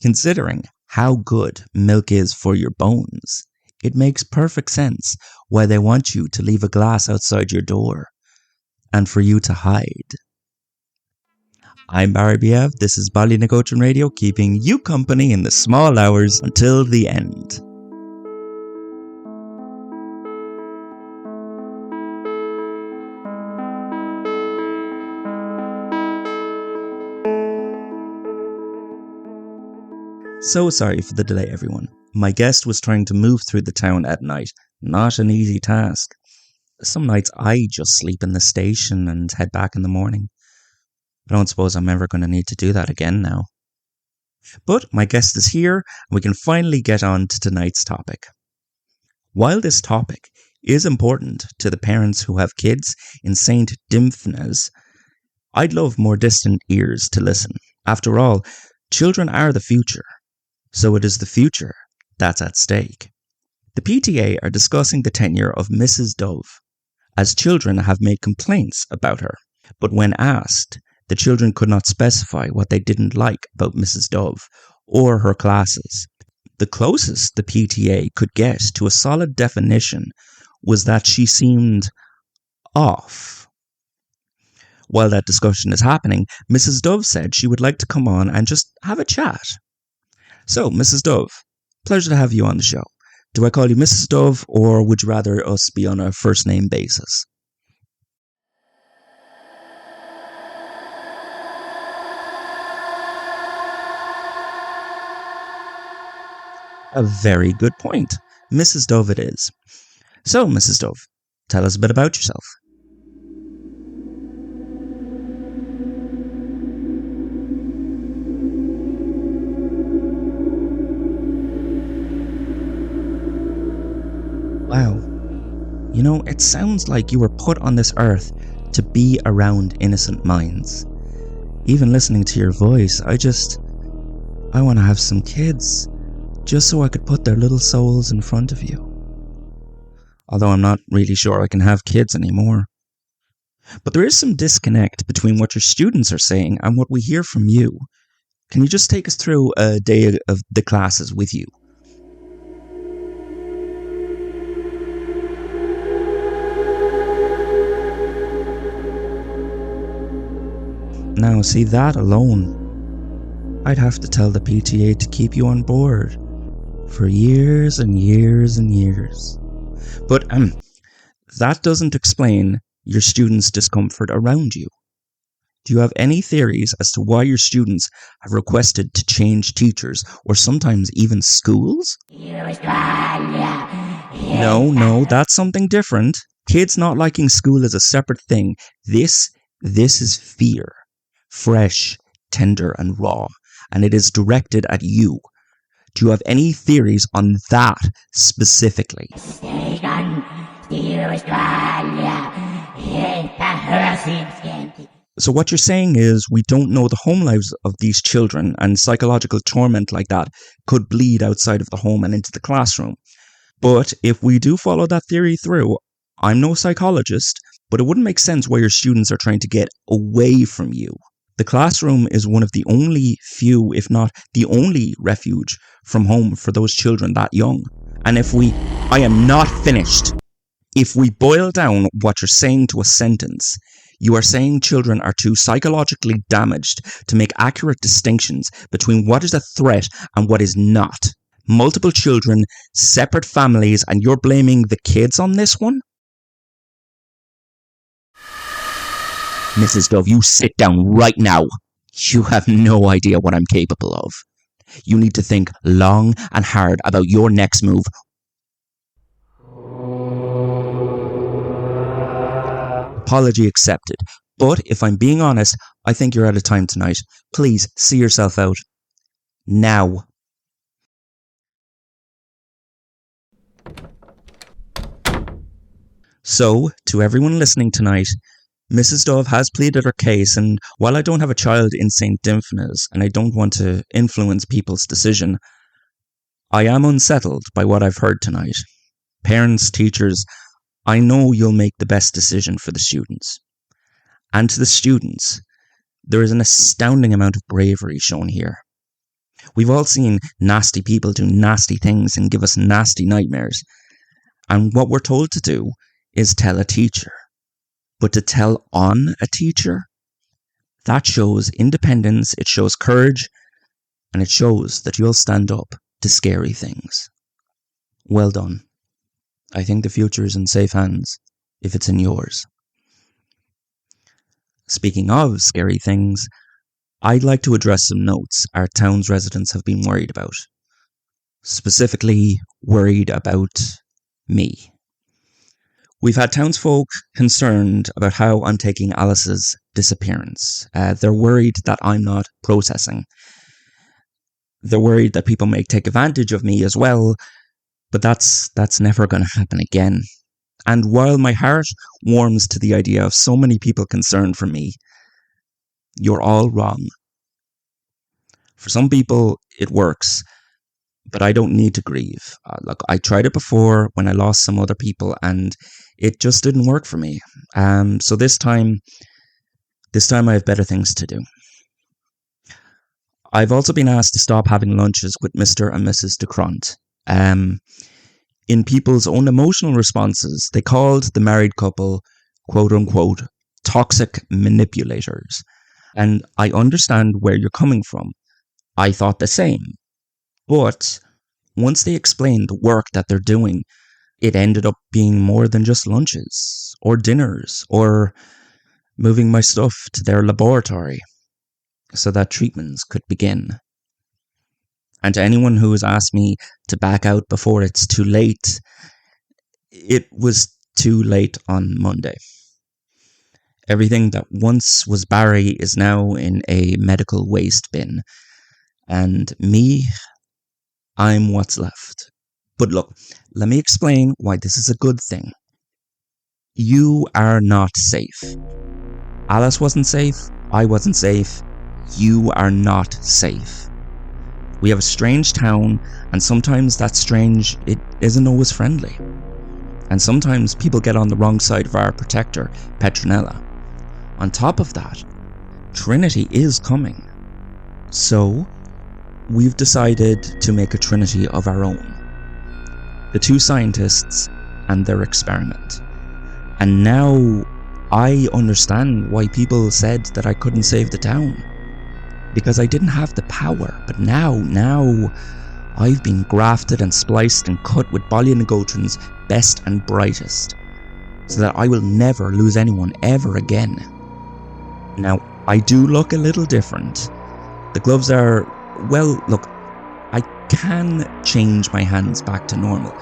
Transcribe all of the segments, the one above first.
Considering how good milk is for your bones, it makes perfect sense why they want you to leave a glass outside your door and for you to hide. I'm Barry Biev, this is Baile na Gótrin Radio, keeping you company in the small hours until the end. So sorry for the delay, everyone. My guest was trying to move through the town at night. Not an easy task. Some nights I just sleep in the station and head back in the morning. I don't suppose I'm ever going to need to do that again now. But my guest is here, and we can finally get on to tonight's topic. While this topic is important to the parents who have kids in St. Dymphna's, I'd love more distant ears to listen. After all, children are the future. So it is the future that's at stake. The PTA are discussing the tenure of Mrs. Dove, as children have made complaints about her. But when asked, the children could not specify what they didn't like about Mrs. Dove or her classes. The closest the PTA could get to a solid definition was that she seemed off. While that discussion is happening, Mrs. Dove said she would like to come on and just have a chat. So, Mrs. Dove, pleasure to have you on the show. Do I call you Mrs. Dove, or would you rather us be on a first name basis? A very good point. Mrs. Dove it is. So, Mrs. Dove, tell us a bit about yourself. Wow. You know, it sounds like you were put on this earth to be around innocent minds. Even listening to your voice, I want to have some kids, just so I could put their little souls in front of you. Although I'm not really sure I can have kids anymore. But there is some disconnect between what your students are saying and what we hear from you. Can you just take us through a day of the classes with you? Now, see, that alone, I'd have to tell the PTA to keep you on board for years and years and years. But that doesn't explain your students' discomfort around you. Do you have any theories as to why your students have requested to change teachers or sometimes even schools? No, that's something different. Kids not liking school is a separate thing. This is fear. Fresh, tender and raw, and it is directed at you. Do you have any theories on that specifically? So what you're saying is we don't know the home lives of these children, and psychological torment like that could bleed outside of the home and into the classroom. But if we do follow that theory through, I'm no psychologist, but it wouldn't make sense why your students are trying to get away from you. The classroom is one of the only few, if not the only refuge from home for those children that young. And I am not finished. If we boil down what you're saying to a sentence, you are saying children are too psychologically damaged to make accurate distinctions between what is a threat and what is not. Multiple children, separate families, and you're blaming the kids on this one? Mrs. Dove, you sit down right now. You have no idea what I'm capable of. You need to think long and hard about your next move. Apology accepted. But if I'm being honest, I think you're out of time tonight. Please, see yourself out. Now. So, to everyone listening tonight, Mrs. Dove has pleaded her case, and while I don't have a child in St. Dymphna's and I don't want to influence people's decision, I am unsettled by what I've heard tonight. Parents, teachers, I know you'll make the best decision for the students. And to the students, there is an astounding amount of bravery shown here. We've all seen nasty people do nasty things and give us nasty nightmares. And what we're told to do is tell a teacher. But to tell on a teacher, that shows independence, it shows courage, and it shows that you'll stand up to scary things. Well done. I think the future is in safe hands, if it's in yours. Speaking of scary things, I'd like to address some notes our town's residents have been worried about. Specifically, worried about me. We've had townsfolk concerned about how I'm taking Alice's disappearance. They're worried that I'm not processing. They're worried that people may take advantage of me as well, but that's never going to happen again. And while my heart warms to the idea of so many people concerned for me, you're all wrong. For some people, it works, but I don't need to grieve. Look, I tried it before when I lost some other people, and it just didn't work for me. So this time I have better things to do. I've also been asked to stop having lunches with Mr. and Mrs. DeCront. In people's own emotional responses, they called the married couple, quote unquote, toxic manipulators. And I understand where you're coming from. I thought the same. But once they explained the work that they're doing, it ended up being more than just lunches or dinners or moving my stuff to their laboratory so that treatments could begin. And to anyone who has asked me to back out before it's too late, it was too late on Monday. Everything that once was Barry is now in a medical waste bin. And me, I'm what's left. But look, let me explain why this is a good thing. You are not safe. Alice wasn't safe. I wasn't safe. You are not safe. We have a strange town, and sometimes that strange, it isn't always friendly. And sometimes people get on the wrong side of our protector, Petronella. On top of that, Trinity is coming. So, we've decided to make a Trinity of our own. The two scientists and their experiment. And now I understand why people said that I couldn't save the town. Because I didn't have the power, but now I've been grafted and spliced and cut with Baile and Gótrin's best and brightest, so that I will never lose anyone ever again. Now, I do look a little different. The gloves are, well, look, I can change my hands back to normal,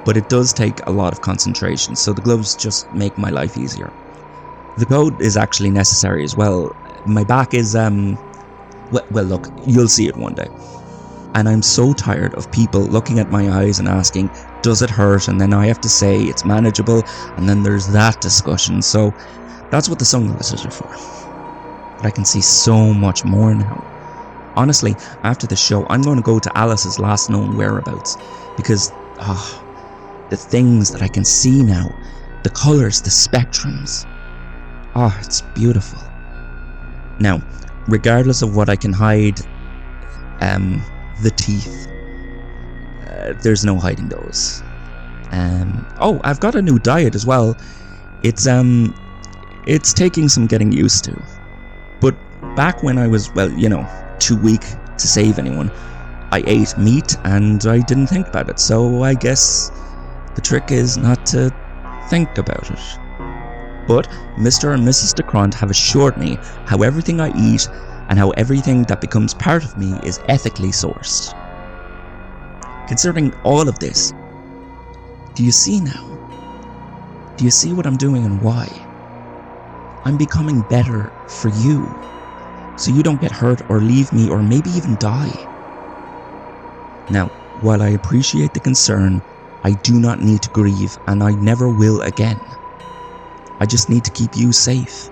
but it does take a lot of concentration, so the gloves just make my life easier. The coat is actually necessary as well. My back is, well, look, you'll see it one day. And I'm so tired of people looking at my eyes and asking, does it hurt? And then I have to say it's manageable, and then there's that discussion. So that's what the sunglasses are for. But I can see so much more now. Honestly, after the show, I'm going to go to Alice's last known whereabouts, because the things that I can see now, the colours, the spectrums, it's beautiful. Now, regardless of what I can hide, the teeth, there's no hiding those. I've got a new diet as well. It's taking some getting used to. But back when I was, too weak to save anyone, I ate meat and I didn't think about it. So I guess the trick is not to think about it. But Mr. and Mrs. DeCront have assured me how everything I eat and how everything that becomes part of me is ethically sourced. Considering all of this, do you see now? Do you see what I'm doing and why? I'm becoming better for you, so you don't get hurt or leave me or maybe even die. Now, while I appreciate the concern, I do not need to grieve, and I never will again. I just need to keep you safe.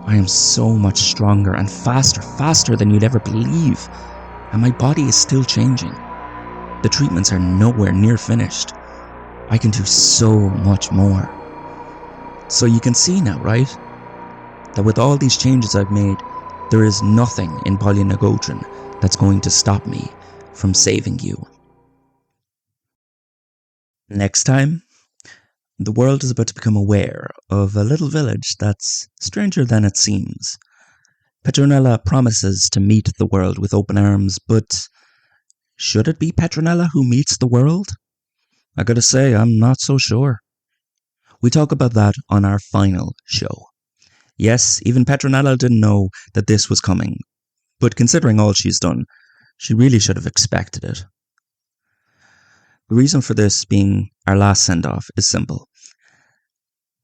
I am so much stronger and faster than you'd ever believe, and my body is still changing. The treatments are nowhere near finished. I can do so much more. So you can see now, right? That with all these changes I've made, there is nothing in Baile and Gótrin that's going to stop me from saving you. Next time, the world is about to become aware of a little village that's stranger than it seems. Petronella promises to meet the world with open arms, but should it be Petronella who meets the world? I gotta say, I'm not so sure. We talk about that on our final show. Yes, even Petronella didn't know that this was coming, but considering all she's done, she really should have expected it. The reason for this being our last send-off is simple.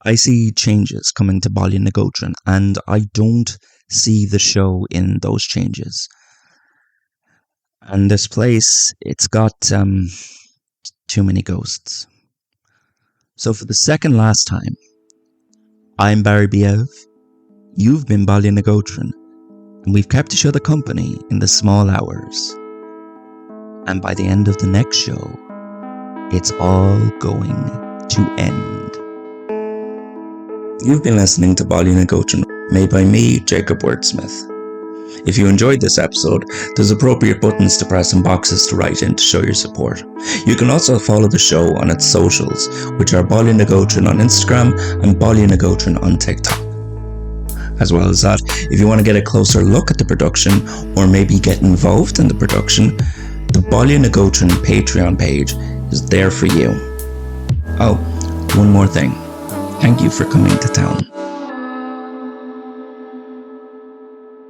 I see changes coming to Baile na Gótrin, and I don't see the show in those changes. And this place, it's got too many ghosts. So for the second last time, I'm Barry Biev, you've been Baile na Gótrin, and we've kept each other company in the small hours. And by the end of the next show, it's all going to end. You've been listening to Baile na Gótrin, made by me, Jacob Wordsmith. If you enjoyed this episode, there's appropriate buttons to press and boxes to write in to show your support. You can also follow the show on its socials, which are Baile na Gótrin on Instagram and Baile na Gótrin on TikTok. As well as that, if you want to get a closer look at the production, or maybe get involved in the production, the Baile na Gótrin Patreon page is there for you. Oh, one more thing. Thank you for coming to town.